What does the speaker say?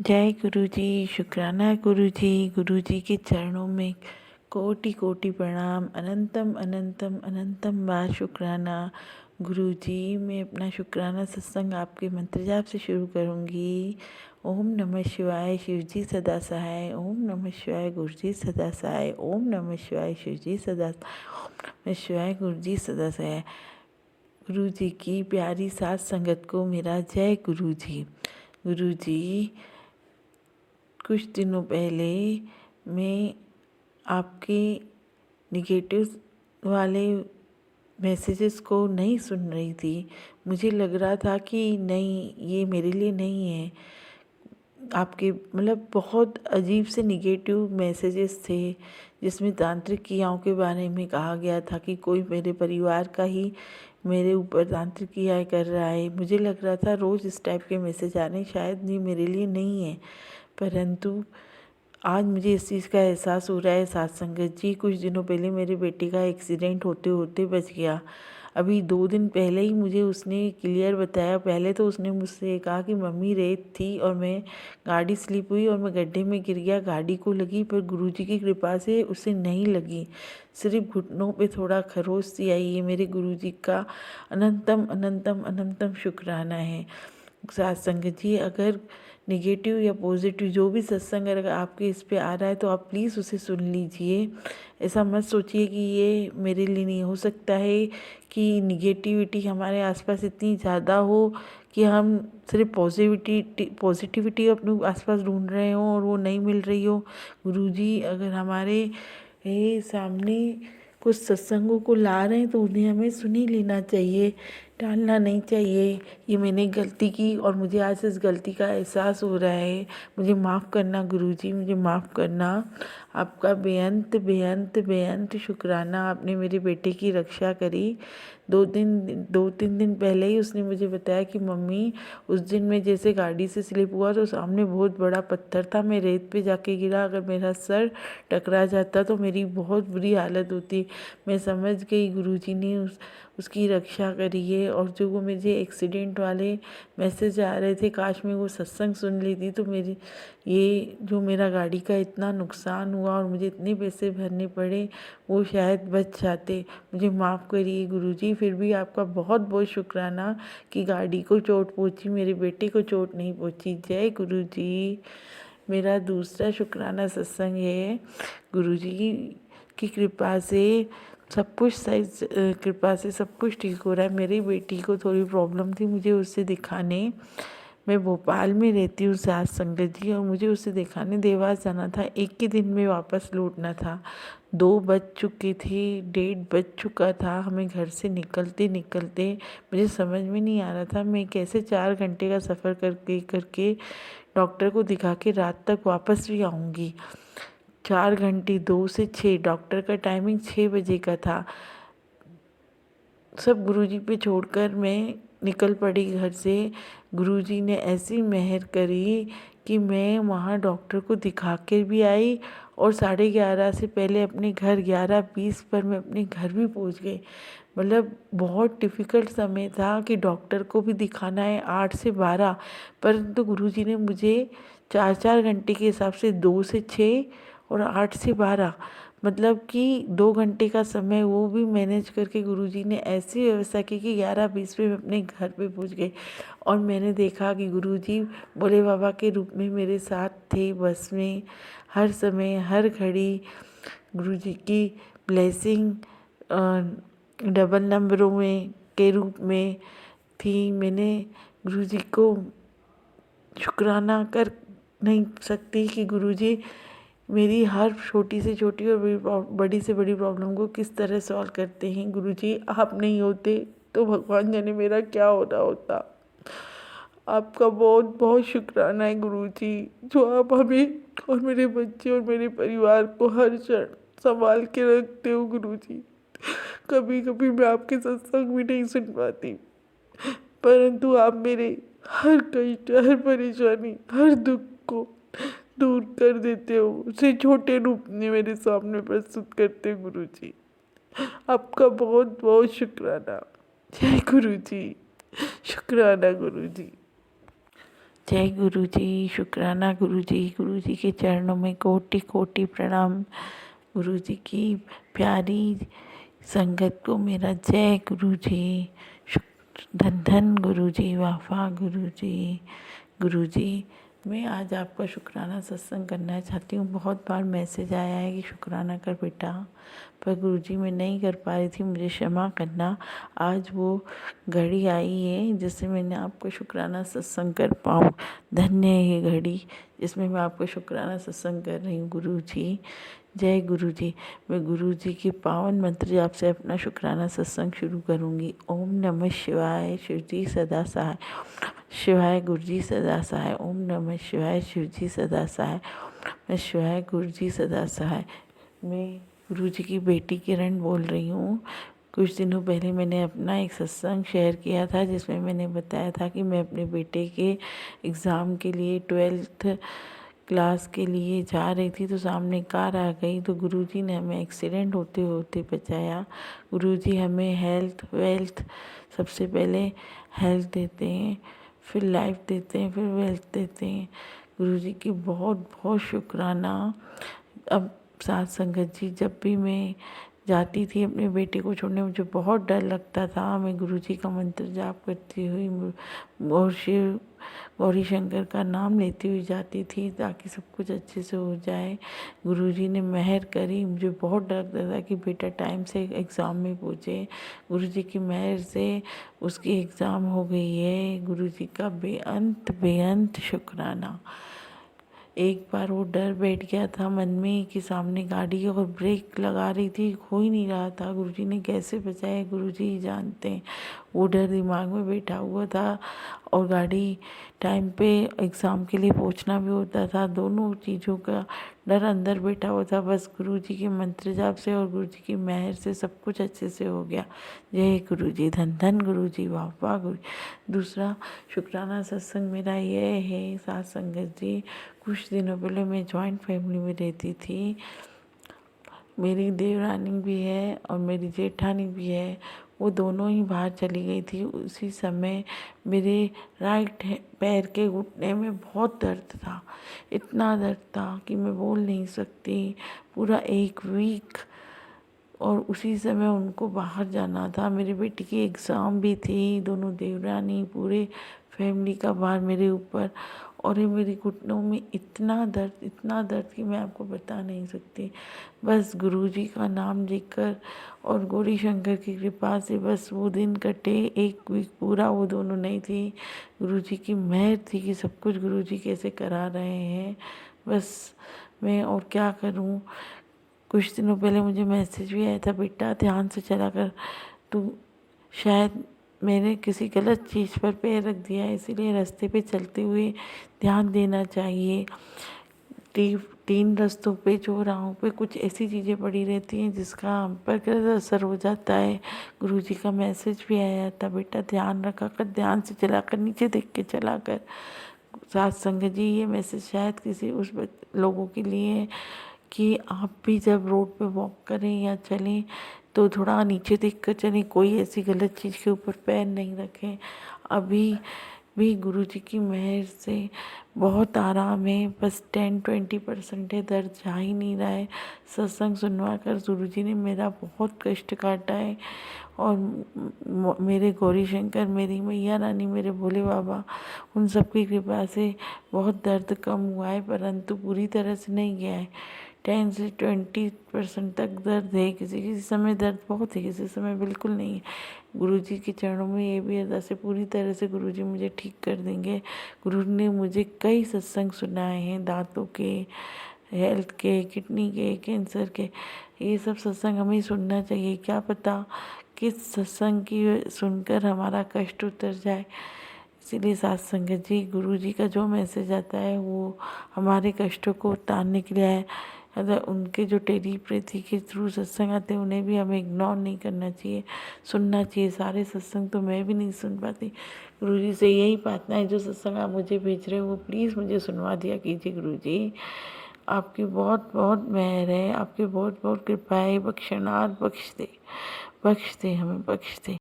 जय गुरु जी। शुक्राना गुरु जी के चरणों में कोटि कोटि प्रणाम। अनंतम अनंतम अनंतम बार शुक्राना। गुरु जी, मैं अपना शुक्राना सत्संग आपके मंत्र जाप से शुरू करूँगी। ओम नमः शिवाय, शिव जी सदा सहाय। ओम नमः शिवाय, गुरु जी सदा सहाय। ओम नमः शिवाय, शिव जी सदा सहाय। ओम नमः शिवाय, गुरु जी सदा सहाय। गुरु जी की प्यारी साथ संगत को मेरा जय गुरु जी। गुरु जी, कुछ दिनों पहले मैं आपके निगेटिव वाले मैसेजेस को नहीं सुन रही थी। मुझे लग रहा था कि नहीं, ये मेरे लिए नहीं है। आपके बहुत अजीब से निगेटिव मैसेजेस थे, जिसमें तांत्रिक क्रियाओं के बारे में कहा गया था कि कोई मेरे परिवार का ही मेरे ऊपर तांत्रिक क्रियाएं कर रहा है। मुझे लग रहा था रोज़ इस टाइप के मैसेज आने, शायद ये मेरे लिए नहीं है। परंतु आज मुझे इस चीज़ का एहसास हो रहा है। साथ संगत जी, कुछ दिनों पहले मेरे बेटे का एक्सीडेंट होते होते बच गया। अभी 2 दिन पहले ही मुझे उसने क्लियर बताया। पहले तो उसने मुझसे कहा कि मम्मी रेत थी और मैं गाड़ी स्लिप हुई और मैं गड्ढे में गिर गया, गाड़ी को लगी, पर गुरुजी की कृपा से उसे नहीं लगी। सिर्फ घुटनों पे थोड़ा खरोच सी आई है। मेरे गुरुजी का अनंतम अनंतम अनंतम शुक्राना है। साथ संगत जी, अगर निगेटिव या पॉजिटिव जो भी सत्संग अगर आपके इस पे आ रहा है तो आप प्लीज़ उसे सुन लीजिए। ऐसा मत सोचिए कि ये मेरे लिए नहीं। हो सकता है कि निगेटिविटी हमारे आसपास इतनी ज़्यादा हो कि हम सिर्फ पॉजिटिविटी अपने आसपास ढूंढ रहे हों और वो नहीं मिल रही हो। गुरुजी अगर हमारे सामने कुछ सत्संगों को ला रहे हैं तो उन्हें हमें सुन ही लेना चाहिए, टालना नहीं चाहिए। ये मैंने गलती की और मुझे आज इस गलती का एहसास हो रहा है। मुझे माफ़ करना गुरुजी, मुझे माफ़ करना। आपका बेअंत बेअंत बेअंत शुक्राना। आपने मेरे बेटे की रक्षा करी। 2-3 दिन पहले ही उसने मुझे बताया कि मम्मी, उस दिन मैं जैसे गाड़ी से स्लिप हुआ तो सामने बहुत बड़ा पत्थर था, मैं रेत पे जाके गिरा, अगर मेरा सर टकरा जाता तो मेरी बहुत बुरी हालत होती। मैं समझ गई गुरुजी ने उसकी रक्षा करी है। और जो वो मुझे एक्सीडेंट वाले मैसेज आ रहे थे, काश मैं वो सत्संग सुन लेती तो मेरी ये जो मेरा गाड़ी का इतना नुकसान हुआ और मुझे इतने पैसे भरने पड़े, वो शायद बच जाते। मुझे माफ़ करिए गुरुजी। फिर भी आपका बहुत बहुत शुक्राना कि गाड़ी को चोट पहुंची, मेरे बेटे को चोट नहीं पहुंची। जय गुरुजी। मेरा दूसरा शुक्राना सत्संग है। गुरुजी की कृपा से सब कुछ सही, कृपा से सब कुछ ठीक हो रहा है। मेरी बेटी को थोड़ी प्रॉब्लम थी, मुझे उससे दिखाने, मैं भोपाल में रहती हूँ साथ संगत जी, और मुझे उसे दिखाने देवास जाना था। एक ही दिन में वापस लौटना था। 2 बज चुके थे, 1:30 बज चुका था हमें घर से निकलते निकलते। मुझे समझ में नहीं आ रहा था मैं कैसे 4 घंटे का सफ़र करके करके डॉक्टर को दिखा के रात तक वापस भी आऊँगी। 4 घंटे, 2 से 6, डॉक्टर का टाइमिंग 6 बजे का था। सब गुरुजी पे छोड़कर मैं निकल पड़ी घर से। गुरुजी ने ऐसी मेहर करी कि मैं वहाँ डॉक्टर को दिखा के भी आई और 11:30 से पहले अपने घर 11:20 पर मैं अपने घर भी पहुँच गई। बहुत डिफ़िकल्ट समय था कि डॉक्टर को भी दिखाना है 8 से 12, परंतु गुरुजी ने मुझे 4-4 घंटे के हिसाब से 2 से 6 और 8 से 12, कि 2 घंटे का समय वो भी मैनेज करके गुरुजी ने ऐसी व्यवस्था की कि 11:20 में मैं अपने घर पे पहुंच गई। और मैंने देखा कि गुरुजी भोले बाबा के रूप में मेरे साथ थे बस में, हर समय हर घड़ी। गुरुजी की ब्लेसिंग डबल नंबरों में के रूप में थी। मैंने गुरुजी को शुक्राना कर नहीं सकती कि गुरुजी मेरी हर छोटी से छोटी और बड़ी से बड़ी प्रॉब्लम को किस तरह सॉल्व करते हैं। गुरुजी, आप नहीं होते तो भगवान जाने मेरा क्या हो रहा होता। आपका बहुत बहुत शुक्राना है गुरुजी, जो आप हमें और मेरे बच्चे और मेरे परिवार को हर क्षण संभाल के रखते हो गुरुजी। कभी कभी मैं आपके सत्संग भी नहीं सुन पाती, परंतु आप मेरे हर कष्ट, हर परेशानी, हर दुख को दूर कर देते हो, उसे छोटे रूप में मेरे सामने प्रस्तुत करते हो गुरुजी। आपका बहुत बहुत शुक्राना। जय गुरुजी। शुक्राना गुरुजी। जय गुरु जी, शुक्राना गुरु जी के चरणों में कोटि कोटि प्रणाम। गुरु जी की प्यारी संगत को मेरा जय गुरु जी। धन धन गुरु जी, वाह वाह गुरु जी। गुरु जी, मैं आज आपका शुक्राना सत्संग करना चाहती हूँ। बहुत बार मैसेज आया है कि शुक्राना कर बेटा, पर गुरु जी मैं नहीं कर पा रही थी, मुझे क्षमा करना। आज वो घड़ी आई है जिससे मैंने आपको शुक्राना सत्संग कर पाऊँ। धन्य है ये घड़ी जिसमें मैं आपको शुक्राना सत्संग कर रही हूँ। गुरु जी, जय गुरु जी। मैं गुरु जी के पावन मंत्र जाप से अपना शुक्राना सत्संग शुरू करूँगी। ओम नमः शिवाय, शिव जी सदा सहाय। शिवाय, गुरु जी सदा सहाय। ओम नमः शिवाय, शिव जी सदा सहाय। ओम नमः शिवाय, गुरु जी सदा सहाय। मैं गुरु जी की बेटी किरण बोल रही हूँ। कुछ दिनों पहले मैंने अपना एक सत्संग शेयर किया था जिसमें मैंने बताया था कि मैं अपने बेटे के एग्ज़ाम के लिए 12th क्लास के लिए जा रही थी, तो सामने कार आ गई, तो गुरुजी ने हमें एक्सीडेंट होते होते बचाया। गुरुजी हमें हेल्थ वेल्थ, सबसे पहले हेल्थ देते हैं, फिर लाइफ देते हैं, फिर वेल्थ देते हैं। गुरुजी की बहुत बहुत शुक्राना। अब साथ संगत जी, जब भी मैं जाती थी अपने बेटे को छोड़ने, मुझे बहुत डर लगता था। मैं गुरुजी का मंत्र जाप करती हुई और शिव गौरी शंकर का नाम लेती हुई जाती थी ताकि सब कुछ अच्छे से हो जाए। गुरुजी ने मेहर करी। मुझे बहुत डर लगता था कि बेटा टाइम से एग्ज़ाम में पहुँचे। गुरुजी की मेहर से उसकी एग्ज़ाम हो गई है। गुरुजी का बेअंत बेअंत शुक्राना। एक बार वो डर बैठ गया था मन में कि सामने गाड़ी और ब्रेक लगा रही थी, हो ही नहीं रहा था। गुरुजी ने कैसे बचाया गुरुजी ही जानते हैं। वो डर दिमाग में बैठा हुआ था और गाड़ी टाइम पे एग्ज़ाम के लिए पहुंचना भी होता था। दोनों चीज़ों का डर अंदर बैठा हुआ था। बस गुरुजी के मंत्र जाप से और गुरुजी की मेहर से सब कुछ अच्छे से हो गया। जय गुरुजी, धन धन गुरुजी, वाह वाह गुरु। दूसरा शुक्राना सत्संग मेरा ये है साथ संगत जी। कुछ दिनों पहले मैं जॉइंट फैमिली में रहती थी। मेरी देवरानी भी है और मेरी जेठानी भी है। वो दोनों ही बाहर चली गई थी। उसी समय मेरे राइट पैर के घुटने में बहुत दर्द था। इतना दर्द था कि मैं बोल नहीं सकती। पूरा एक वीक। और उसी समय उनको बाहर जाना था। मेरी बेटी की एग्ज़ाम भी थी। दोनों देवरानी, पूरे फैमिली का भार मेरे ऊपर। और ये मेरी घुटनों में इतना दर्द कि मैं आपको बता नहीं सकती। बस गुरुजी का नाम लेकर और गौरी शंकर की कृपा से बस वो दिन कटे। एक वीक पूरा वो दोनों नहीं थी। गुरुजी की मेहर थी कि सब कुछ गुरुजी कैसे करा रहे हैं। बस मैं और क्या करूं। कुछ दिनों पहले मुझे मैसेज भी आया था, बेटा ध्यान से चला कर, तू शायद मैंने किसी गलत चीज़ पर पैर रख दिया है, इसीलिए रास्ते पे चलते हुए ध्यान देना चाहिए। 3 रास्तों पे, चौराहों पे कुछ ऐसी चीज़ें पड़ी रहती हैं जिसका हम पर गलत असर हो जाता है। गुरुजी का मैसेज भी आया था, बेटा ध्यान रखा कर, ध्यान से चला कर, नीचे देख के चला कर। साथ संगत जी, ये मैसेज शायद किसी उस लोगों के लिए है कि आप भी जब रोड पे वॉक करें या चलें तो थोड़ा नीचे देख कर चलें, कोई ऐसी गलत चीज़ के ऊपर पैर नहीं रखें। अभी भी गुरुजी की मेहर से बहुत आराम है। बस 10-20% है, दर्द जा ही नहीं रहा है। सत्संग सुनवा कर गुरुजी ने मेरा बहुत कष्ट काटा है। और मेरे गौरी शंकर, मेरी मैया रानी, मेरे भोले बाबा, उन सब की कृपा से बहुत दर्द कम हुआ है, परंतु पूरी तरह से नहीं गया है। 10 से 20% तक दर्द है। किसी किसी समय दर्द बहुत है, किसी समय बिल्कुल नहीं है। गुरुजी के चरणों में ये भी अरदास है, पूरी तरह से गुरुजी मुझे ठीक कर देंगे। गुरु ने मुझे कई सत्संग सुनाए हैं, दांतों के, हेल्थ के, किडनी के, कैंसर के। ये सब सत्संग हमें सुनना चाहिए। क्या पता किस सत्संग की सुनकर हमारा कष्ट उतर जाए। इसीलिए साथ संगत जी, गुरु जी का जो मैसेज आता है वो हमारे कष्टों को उतारने के लिए है। अगर उनके जो टेलीपैथी के थ्रू सत्संग आते हैं उन्हें भी हमें इग्नोर नहीं करना चाहिए, सुनना चाहिए। सारे सत्संग तो मैं भी नहीं सुन पाती। गुरु जी से यही प्रार्थना है, जो सत्संग आप मुझे भेज रहे हो वो प्लीज़ मुझे सुनवा दिया कीजिए। गुरु जी, आपकी बहुत बहुत मेहर है, आपकी बहुत बहुत कृपा है। बख्शनार बख्श दे, हमें बख्श दे।